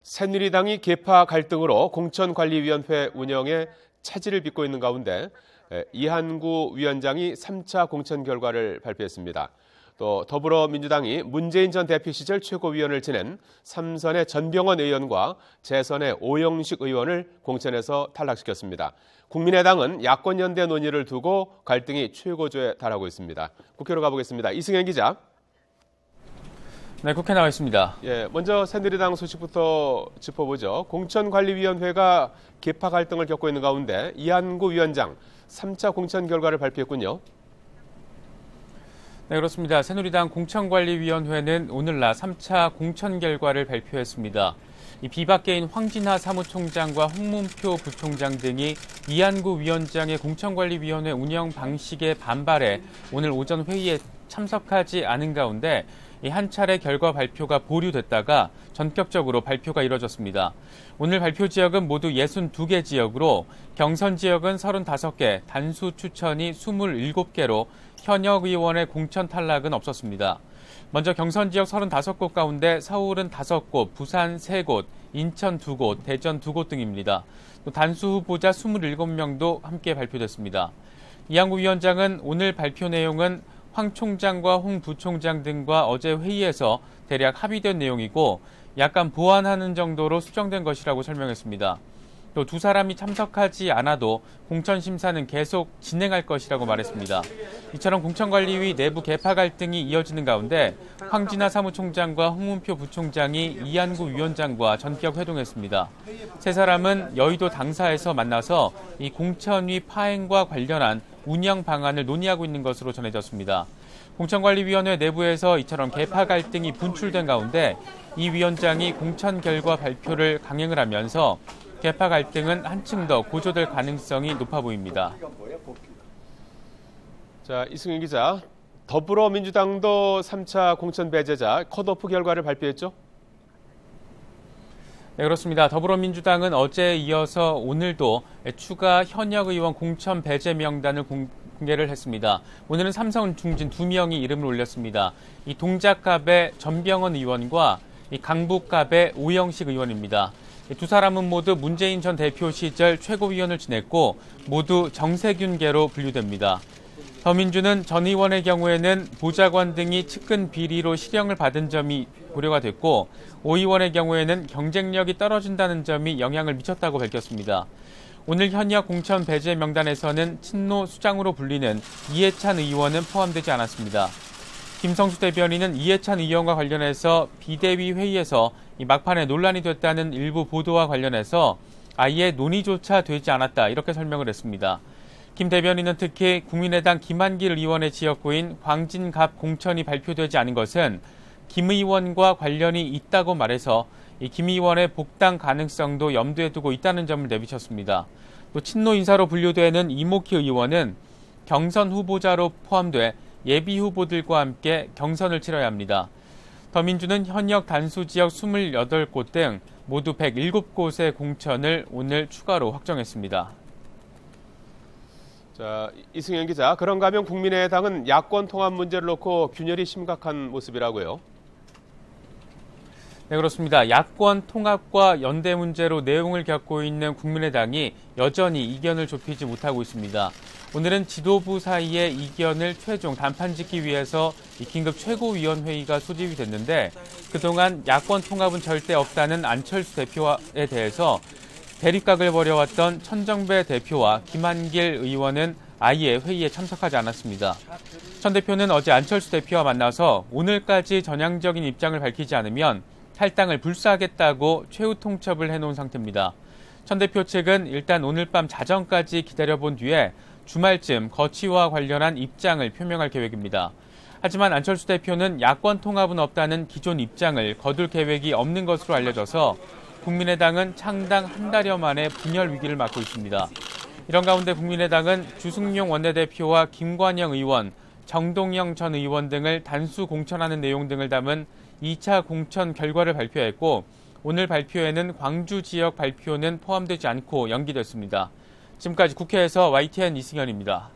새누리당이 계파 갈등으로 공천관리위원회 운영에 차질을 빚고 있는 가운데 이한구 위원장이 3차 공천 결과를 발표했습니다. 또 더불어민주당이 문재인 전 대표 시절 최고위원을 지낸 삼선의 전병헌 의원과 재선의 오영식 의원을 공천에서 탈락시켰습니다. 국민의당은 야권연대 논의를 두고 갈등이 최고조에 달하고 있습니다. 국회로 가보겠습니다. 이승현 기자. 네, 국회 나와 있습니다. 먼저 새누리당 소식부터 짚어보죠. 공천관리위원회가 계파 갈등을 겪고 있는 가운데 이한구 위원장 3차 공천 결과를 발표했군요. 네, 그렇습니다. 새누리당 공천관리위원회는 오늘 낮 3차 공천 결과를 발표했습니다. 이 비박계인 황진하 사무총장과 홍문표 부총장 등이 이한구 위원장의 공천관리위원회 운영 방식에 반발해 오늘 오전 회의에 참석하지 않은 가운데 한 차례 결과 발표가 보류됐다가 전격적으로 발표가 이뤄졌습니다. 오늘 발표 지역은 모두 62개 지역으로 경선 지역은 35개, 단수 추천이 27개로 현역 의원의 공천 탈락은 없었습니다. 먼저 경선 지역 35곳 가운데 서울은 5곳, 부산 3곳, 인천 2곳, 대전 2곳 등입니다. 또 단수 후보자 27명도 함께 발표됐습니다. 이한구 위원장은 오늘 발표 내용은 황 총장과 홍 부총장 등과 어제 회의에서 대략 합의된 내용이고 약간 보완하는 정도로 수정된 것이라고 설명했습니다. 또 두 사람이 참석하지 않아도 공천 심사는 계속 진행할 것이라고 말했습니다. 이처럼 공천관리위 내부 계파 갈등이 이어지는 가운데 황진하 사무총장과 홍문표 부총장이 이한구 위원장과 전격 회동했습니다. 세 사람은 여의도 당사에서 만나서 이 공천위 파행과 관련한 운영 방안을 논의하고 있는 것으로 전해졌습니다. 공천관리위원회 내부에서 이처럼 계파 갈등이 분출된 가운데 이 위원장이 공천 결과 발표를 강행을 하면서 계파 갈등은 한층 더 고조될 가능성이 높아 보입니다. 자, 이승윤 기자, 더불어민주당도 3차 공천 배제자 컷오프 결과를 발표했죠? 네, 그렇습니다. 더불어민주당은 어제에 이어서 오늘도 추가 현역 의원 공천 배제 명단을 공개를 했습니다. 오늘은 삼선 중진 2명이 이름을 올렸습니다. 이 동작갑의 전병헌 의원과 이 강북갑의 오영식 의원입니다. 두 사람은 모두 문재인 전 대표 시절 최고위원을 지냈고 모두 정세균계로 분류됩니다. 더민주는 전 의원의 경우에는 보좌관 등이 측근 비리로 실형을 받은 점이 고려가 됐고 오 의원의 경우에는 경쟁력이 떨어진다는 점이 영향을 미쳤다고 밝혔습니다. 오늘 현역 공천 배제 명단에서는 친노 수장으로 불리는 이해찬 의원은 포함되지 않았습니다. 김성수 대변인은 이해찬 의원과 관련해서 비대위 회의에서 이 막판에 논란이 됐다는 일부 보도와 관련해서 아예 논의조차 되지 않았다 이렇게 설명을 했습니다. 김 대변인은 특히 국민의당 김한길 의원의 지역구인 광진갑 공천이 발표되지 않은 것은 김 의원과 관련이 있다고 말해서 이 김 의원의 복당 가능성도 염두에 두고 있다는 점을 내비쳤습니다. 또 친노 인사로 분류되는 이모키 의원은 경선 후보자로 포함돼 예비 후보들과 함께 경선을 치러야 합니다. 더민주는 현역 단수 지역 28곳 등 모두 107곳의 공천을 오늘 추가로 확정했습니다. 자, 이승현 기자, 그런가 하면 국민의당은 야권 통합 문제를 놓고 균열이 심각한 모습이라고요? 네, 그렇습니다. 야권 통합과 연대 문제로 내용을 겪고 있는 국민의당이 여전히 이견을 좁히지 못하고 있습니다. 오늘은 지도부 사이의 이견을 최종 단판 짓기 위해서 긴급 최고위원회의가 소집이 됐는데 그동안 야권 통합은 절대 없다는 안철수 대표에 대해서 대립각을 벌여왔던 천정배 대표와 김한길 의원은 아예 회의에 참석하지 않았습니다. 천 대표는 어제 안철수 대표와 만나서 오늘까지 전향적인 입장을 밝히지 않으면 탈당을 불사하겠다고 최후 통첩을 해놓은 상태입니다. 천 대표 측은 일단 오늘 밤 자정까지 기다려본 뒤에 주말쯤 거취와 관련한 입장을 표명할 계획입니다. 하지만 안철수 대표는 야권 통합은 없다는 기존 입장을 거둘 계획이 없는 것으로 알려져서 국민의당은 창당 한 달여 만에 분열 위기를 맞고 있습니다. 이런 가운데 국민의당은 주승용 원내대표와 김관영 의원, 정동영 전 의원 등을 단수 공천하는 내용 등을 담은 2차 공천 결과를 발표했고 오늘 발표에는 광주 지역 발표는 포함되지 않고 연기됐습니다. 지금까지 국회에서 YTN 이승현입니다.